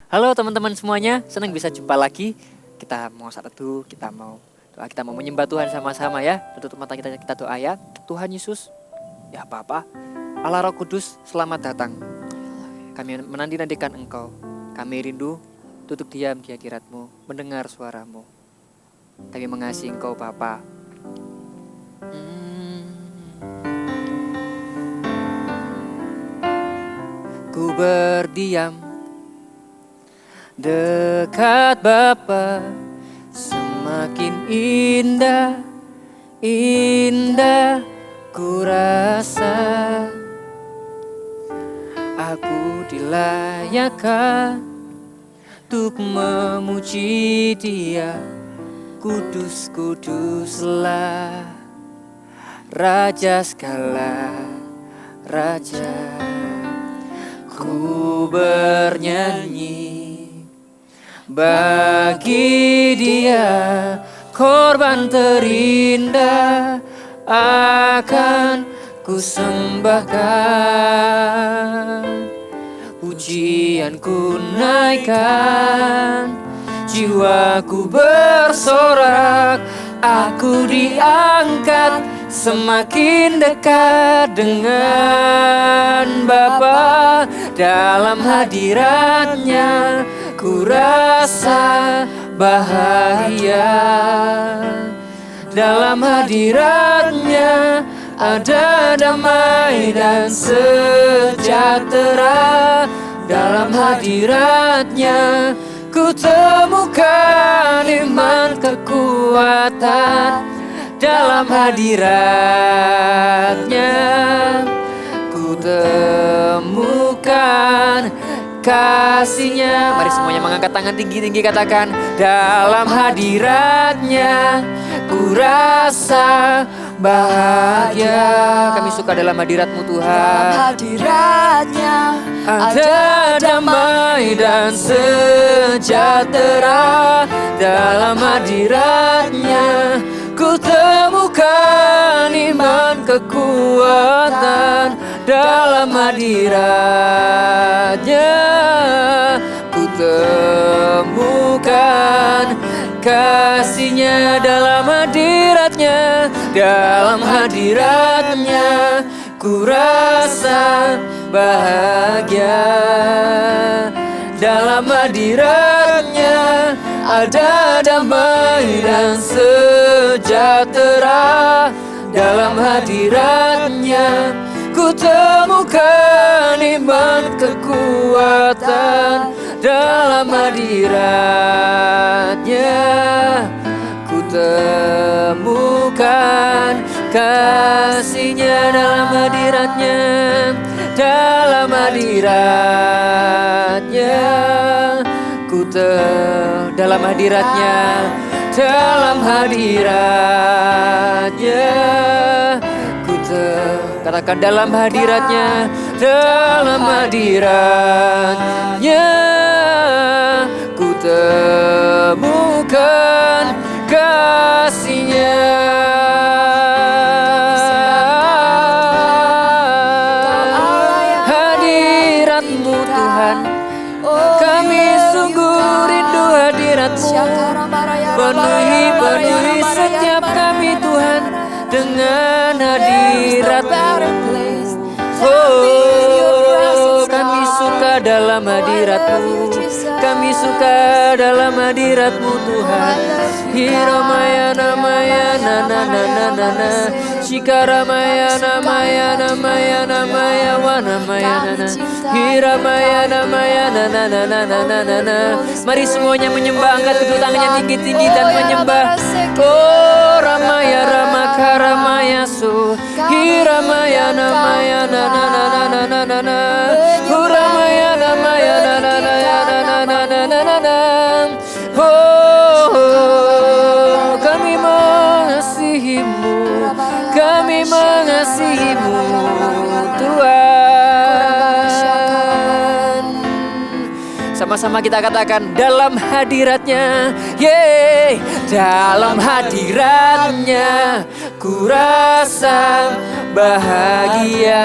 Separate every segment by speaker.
Speaker 1: Halo teman-teman semuanya, senang bisa jumpa lagi. Kita mau saat itu, kita mau doa, kita mau menyembah Tuhan sama-sama ya. Tutup mata kita doa ya. Tuhan Yesus, ya Bapa, Allah Roh Kudus, selamat datang. Kami menanti-nantikan Engkau. Kami rindu duduk diam di hadirat-Mu, mendengar suara-Mu. Kami mengasihi Engkau Bapa. Ku berdiam dekat Bapa, semakin indah, indah ku rasa. Aku dilayakkan untuk memuji Dia. Kudus, kuduslah Raja segala Raja. Ku bernyanyi bagi Dia, korban terindah akan ku sembahkan. Pujian ku naikkan, jiwaku bersorak, aku diangkat semakin dekat dengan Bapa. Dalam hadirat-Nya ku rasa bahagia. Dalam hadirat-Nya ada damai dan sejahtera. Dalam hadirat-Nya ku temukan iman kekuatan. Dalam hadirat-Nya ku temukan kasih-Nya. Mari semuanya mengangkat tangan tinggi-tinggi, katakan, dalam hadirat-Nya ku rasa bahagia. Kami suka dalam hadirat-Mu Tuhan.
Speaker 2: Dalam hadirat-Nya
Speaker 1: ada damai dan sejahtera. Dalam hadirat-Nya ku temukan iman kekuatan. Dalam hadirat-Nya ku temukan kasih-Nya. Dalam hadirat-Nya, dalam hadirat-Nya ku rasa bahagia. Dalam hadirat-Nya ada damai dan sejahtera. Dalam hadirat-Nya ku temukan iman kekuatan. Dalam hadirat-Nya ku temukan kasih-Nya. Dalam hadirat-Nya, dalam hadirat-Nya dalam hadirat-Nya, dalam hadirat-Nya katakan, dalam hadirat-Nya, dalam hadirat-Nya ku temukan kasih-Nya. Hadirat-Mu Tuhan, kami sungguh rindu hadirat-Mu. Penuhi setiap kami Tuhan dengan hadirat-Mu. Oh, kami suka dalam hadirat-Mu. Kami suka dalam hadirat-Mu Tuhan. Hiramaya namaya nana nana nana, Shikaramaya namaya namaya namaya wanamaya nana, Hiramaya namaya nana nana nana nana. Mari semuanya menyembah, angkat kedua tangannya tinggi-tinggi dan menyembah. Oh Ramaya Ramakaramaya Su, Hiramaya namaya nana nana nana nana, Huramaya namaya nana nana nana nana nana. Oh, kami mengasihi-Mu, kami mengasihi-Mu Tuhan. Sama-sama kita katakan, dalam hadirat-Nya, yeay, dalam hadirat-Nya ku rasa bahagia.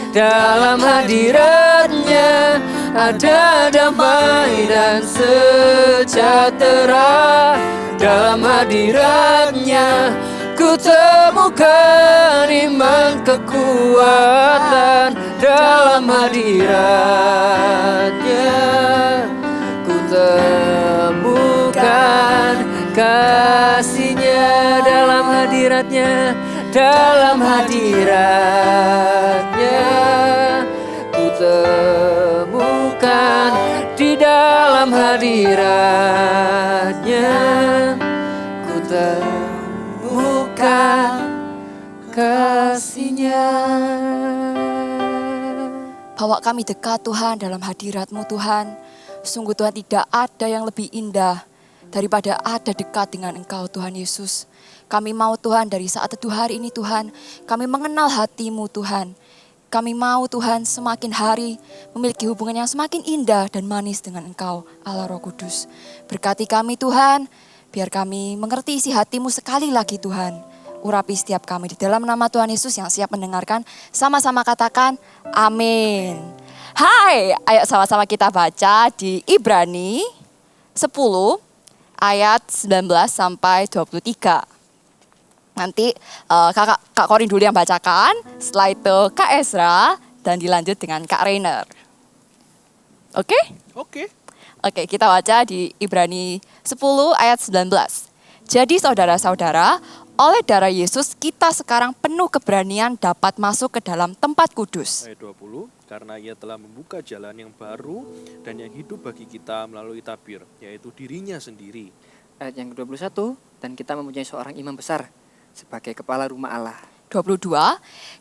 Speaker 1: Dalam hadirat-Nya ada damai dan sejahtera. Dalam hadiratnya ku temukan iman kekuatan. Dalam hadiratnya ku temukan kasih-Nya. Dalam hadiratnya, dalam hadiratnya ku temukan, di dalam hadiratnya ku temukan kasih-Nya.
Speaker 2: Bawa kami dekat Tuhan dalam hadirat-Mu Tuhan. Sungguh Tuhan, tidak ada yang lebih indah daripada ada dekat dengan Engkau Tuhan Yesus. Kami mau Tuhan dari saat teduh hari ini Tuhan, kami mengenal hati-Mu Tuhan. Kami mau Tuhan semakin hari memiliki hubungan yang semakin indah dan manis dengan Engkau Allah Roh Kudus. Berkati kami Tuhan, biar kami mengerti isi hati-Mu sekali lagi Tuhan. Urapi setiap kami di dalam nama Tuhan Yesus. Yang siap mendengarkan sama-sama katakan amin. Hai, ayo sama-sama kita baca di Ibrani 10 ayat 19 sampai 23. Nanti Kak Korin dulu yang bacakan, setelah itu Kak Ezra, dan dilanjut dengan Kak Rainer. Oke? Oke, kita baca di Ibrani 10 ayat 19. Jadi saudara-saudara, oleh darah Yesus kita sekarang penuh keberanian dapat masuk ke dalam tempat kudus.
Speaker 3: Ayat 20, karena Ia telah membuka jalan yang baru dan yang hidup bagi kita melalui tabir, yaitu dirinya sendiri.
Speaker 4: Ayat yang ke-21, dan kita mempunyai seorang imam besar sebagai kepala rumah Allah.
Speaker 2: 22,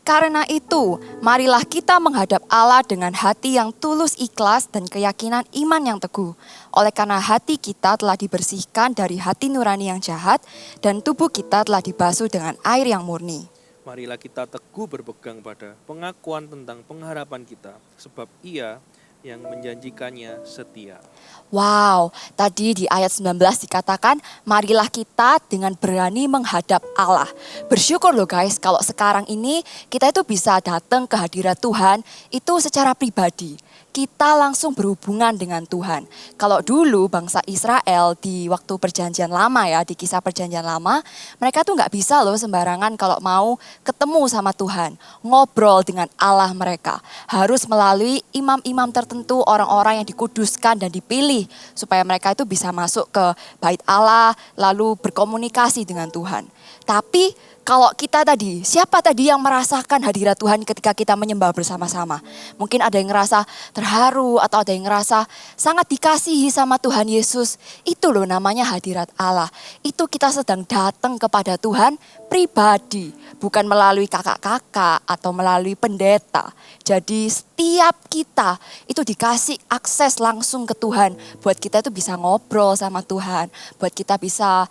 Speaker 2: karena itu marilah kita menghadap Allah dengan hati yang tulus ikhlas dan keyakinan iman yang teguh. Oleh karena hati kita telah dibersihkan dari hati nurani yang jahat dan tubuh kita telah dibasuh dengan air yang murni.
Speaker 3: Marilah kita teguh berpegang pada pengakuan tentang pengharapan kita, sebab Ia yang menjanjikannya setia.
Speaker 2: Wow, tadi di ayat 19 dikatakan, marilah kita dengan berani menghadap Allah. Bersyukur loh guys, kalau sekarang ini kita itu bisa datang ke hadirat Tuhan, itu secara pribadi. Kita langsung berhubungan dengan Tuhan. Kalau dulu bangsa Israel di waktu perjanjian lama ya, di kisah perjanjian lama, mereka tuh gak bisa loh sembarangan kalau mau ketemu sama Tuhan, ngobrol dengan Allah mereka. Harus melalui imam-imam tertentu, orang-orang yang dikuduskan dan dipilih, supaya mereka itu bisa masuk ke bait Allah, lalu berkomunikasi dengan Tuhan. Tapi kalau kita tadi, siapa tadi yang merasakan hadirat Tuhan ketika kita menyembah bersama-sama? Mungkin ada yang ngerasa terharu atau ada yang ngerasa sangat dikasihi sama Tuhan Yesus. Itu loh namanya hadirat Allah. Itu kita sedang datang kepada Tuhan pribadi, bukan melalui kakak-kakak atau melalui pendeta. Jadi setiap kita itu dikasih akses langsung ke Tuhan. Buat kita itu bisa ngobrol sama Tuhan. Buat kita bisa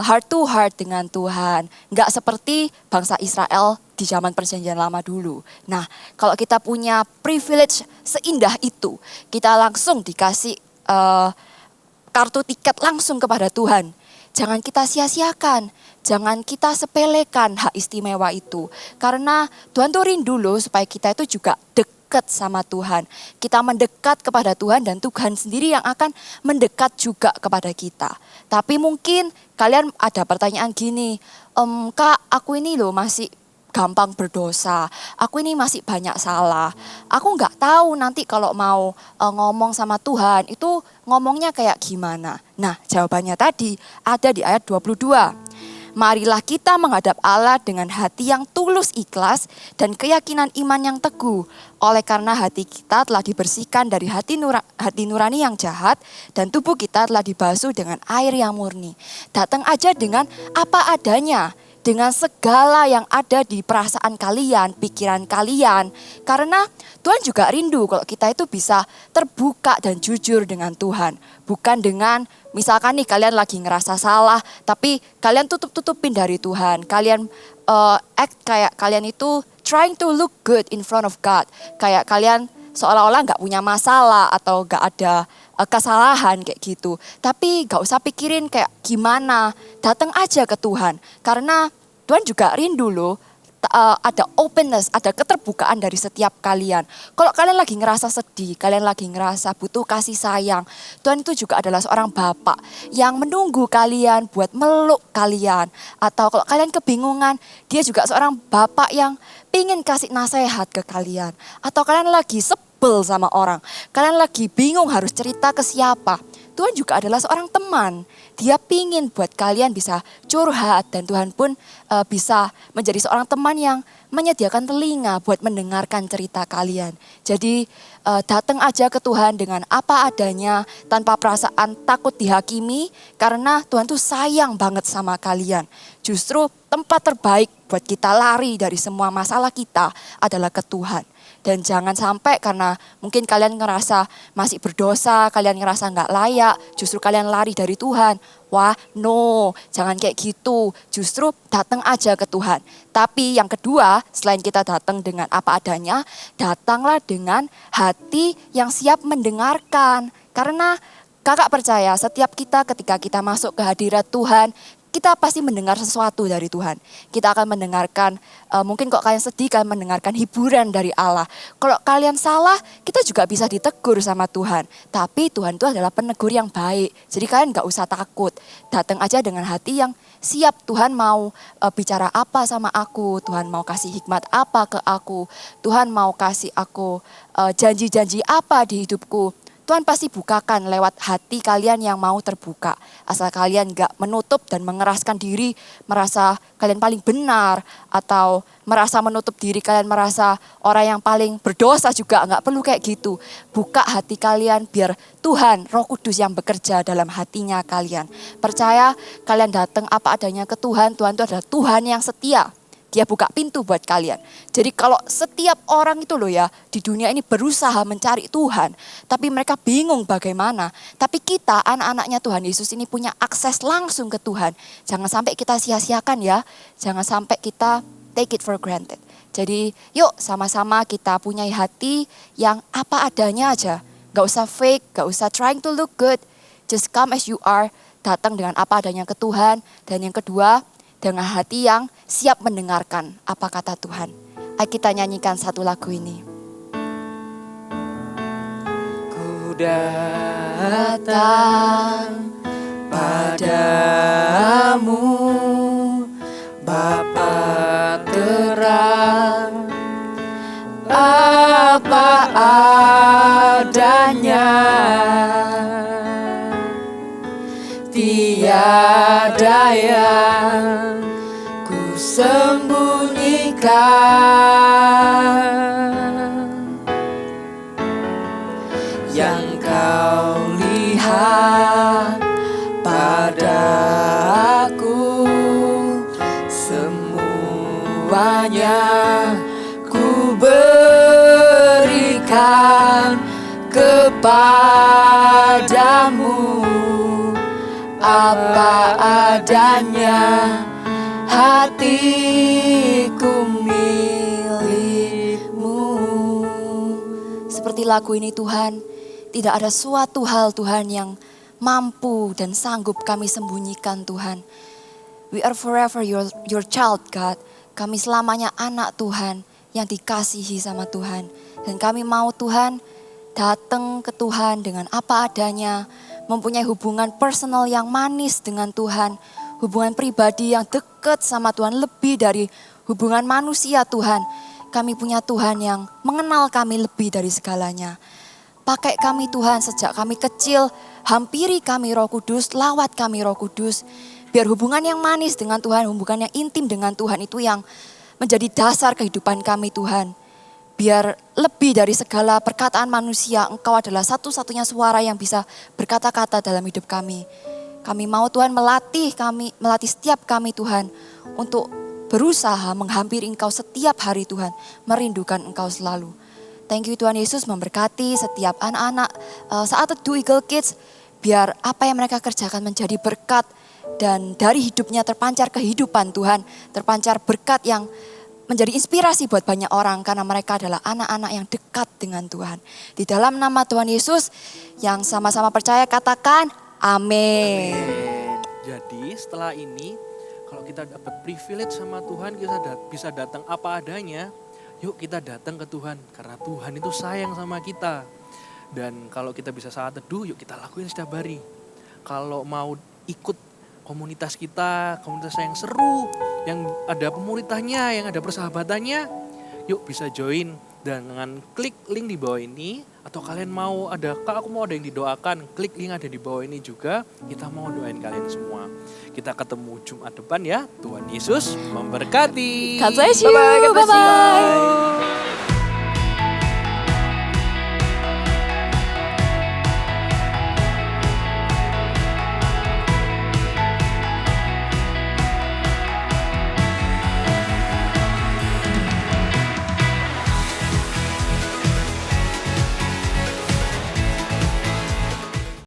Speaker 2: heart to heart dengan Tuhan. Nggak seperti bangsa Israel di zaman perjanjian lama dulu. Nah, kalau kita punya privilege seindah itu, kita langsung dikasih kartu tiket langsung kepada Tuhan. Jangan kita sia-siakan, jangan kita sepelekan hak istimewa itu. Karena Tuhan tuh rindu loh supaya kita itu juga dekat sama Tuhan. Kita mendekat kepada Tuhan dan Tuhan sendiri yang akan mendekat juga kepada kita. Tapi mungkin kalian ada pertanyaan gini, Kak, aku ini loh masih gampang berdosa, aku ini masih banyak salah. Aku nggak tahu nanti kalau mau ngomong sama Tuhan itu ngomongnya kayak gimana. Nah, jawabannya tadi ada di ayat 22. Marilah kita menghadap Allah dengan hati yang tulus ikhlas dan keyakinan iman yang teguh. Oleh karena hati kita telah dibersihkan dari hati nurani yang jahat dan tubuh kita telah dibasuh dengan air yang murni. Datang aja dengan apa adanya, dengan segala yang ada di perasaan kalian, pikiran kalian. Karena Tuhan juga rindu kalau kita itu bisa terbuka dan jujur dengan Tuhan. Bukan dengan, misalkan nih kalian lagi ngerasa salah, tapi kalian tutup-tutupin dari Tuhan. Kalian act kayak kalian itu trying to look good in front of God. Kayak kalian seolah-olah gak punya masalah atau gak ada kesalahan kayak gitu. Tapi gak usah pikirin kayak gimana, datang aja ke Tuhan. Karena Tuhan juga rindu loh ada openness, ada keterbukaan dari setiap kalian. Kalau kalian lagi ngerasa sedih, kalian lagi ngerasa butuh kasih sayang, Tuhan itu juga adalah seorang Bapa yang menunggu kalian buat meluk kalian. Atau kalau kalian kebingungan, dia juga seorang Bapa yang pingin kasih nasihat ke kalian. Atau kalian lagi sebel sama orang, kalian lagi bingung harus cerita ke siapa. Tuhan juga adalah seorang teman. Dia pingin buat kalian bisa curhat dan Tuhan pun bisa menjadi seorang teman yang menyediakan telinga buat mendengarkan cerita kalian. Jadi datang aja ke Tuhan dengan apa adanya tanpa perasaan takut dihakimi karena Tuhan tuh sayang banget sama kalian. Justru tempat terbaik buat kita lari dari semua masalah kita adalah ke Tuhan. Dan jangan sampai karena mungkin kalian ngerasa masih berdosa, kalian ngerasa nggak layak, justru kalian lari dari Tuhan. Wah, no, jangan kayak gitu. Justru datang aja ke Tuhan. Tapi yang kedua, selain kita datang dengan apa adanya, datanglah dengan hati yang siap mendengarkan. Karena kakak percaya setiap kita ketika kita masuk ke hadirat Tuhan, kita pasti mendengar sesuatu dari Tuhan. Kita akan mendengarkan, mungkin kok kalian sedih, kalian mendengarkan hiburan dari Allah. Kalau kalian salah, kita juga bisa ditegur sama Tuhan. Tapi Tuhan itu adalah penegur yang baik. Jadi kalian gak usah takut. Datang aja dengan hati yang siap. Tuhan mau bicara apa sama aku. Tuhan mau kasih hikmat apa ke aku. Tuhan mau kasih aku janji-janji apa di hidupku. Tuhan pasti bukakan lewat hati kalian yang mau terbuka. Asal kalian gak menutup dan mengeraskan diri, merasa kalian paling benar. Atau merasa menutup diri, kalian merasa orang yang paling berdosa juga. Gak perlu kayak gitu. Buka hati kalian biar Tuhan, Roh Kudus yang bekerja dalam hatinya kalian. Percaya kalian datang apa adanya ke Tuhan, Tuhan itu adalah Tuhan yang setia. Dia buka pintu buat kalian. Jadi kalau setiap orang itu loh ya, di dunia ini berusaha mencari Tuhan. Tapi mereka bingung bagaimana. Tapi kita anak-anaknya Tuhan Yesus ini punya akses langsung ke Tuhan. Jangan sampai kita sia-siakan ya. Jangan sampai kita take it for granted. Jadi yuk sama-sama kita punya hati yang apa adanya aja. Gak usah fake, gak usah trying to look good. Just come as you are. Datang dengan apa adanya ke Tuhan. Dan yang kedua, dengan hati yang siap mendengarkan apa kata Tuhan. Ayo kita nyanyikan satu lagu ini.
Speaker 1: Ku datang padamu, Bapa terang, apa adanya. Tiada yang ku sembunyikan, yang kau lihat padaku, semuanya ku berikan kepadamu. Apa adanya, hatiku milikmu.
Speaker 2: Seperti lagu ini Tuhan, tidak ada suatu hal Tuhan yang mampu dan sanggup kami sembunyikan Tuhan. We are forever your child God. Kami selamanya anak Tuhan yang dikasihi sama Tuhan. Dan kami mau Tuhan datang ke Tuhan dengan apa adanya. Mempunyai hubungan personal yang manis dengan Tuhan. Hubungan pribadi yang dekat sama Tuhan lebih dari hubungan manusia Tuhan. Kami punya Tuhan yang mengenal kami lebih dari segalanya. Pakai kami Tuhan sejak kami kecil, hampiri kami Roh Kudus, lawat kami Roh Kudus. Biar hubungan yang manis dengan Tuhan, hubungan yang intim dengan Tuhan itu yang menjadi dasar kehidupan kami Tuhan. Biar lebih dari segala perkataan manusia, Engkau adalah satu-satunya suara yang bisa berkata-kata dalam hidup kami. Kami mau Tuhan melatih setiap kami Tuhan untuk berusaha menghampiri Engkau setiap hari Tuhan, merindukan Engkau selalu. Thank you Tuhan Yesus memberkati setiap anak-anak saat teduh Eagle Kids, biar apa yang mereka kerjakan menjadi berkat dan dari hidupnya terpancar kehidupan Tuhan, terpancar berkat yang menjadi inspirasi buat banyak orang karena mereka adalah anak-anak yang dekat dengan Tuhan. Di dalam nama Tuhan Yesus yang sama-sama percaya katakan amin.
Speaker 3: Jadi setelah ini Kalau kita dapat privilege sama Tuhan, kita bisa datang apa adanya. Yuk kita datang ke Tuhan, karena Tuhan itu sayang sama kita. Dan kalau kita bisa saat teduh, yuk kita lakuin setiap hari. Kalau mau ikut komunitas kita, komunitas yang seru, yang ada pemuritanya, yang ada persahabatannya, yuk bisa join dengan klik link di bawah ini. Atau kalian mau ada, Kak aku mau ada yang didoakan, klik link ada di bawah ini juga. Kita mau doain kalian semua. Kita ketemu Jumat depan ya. Tuhan Yesus memberkati.
Speaker 2: God bless you.
Speaker 1: Bye-bye, God bless you.
Speaker 2: Bye-bye.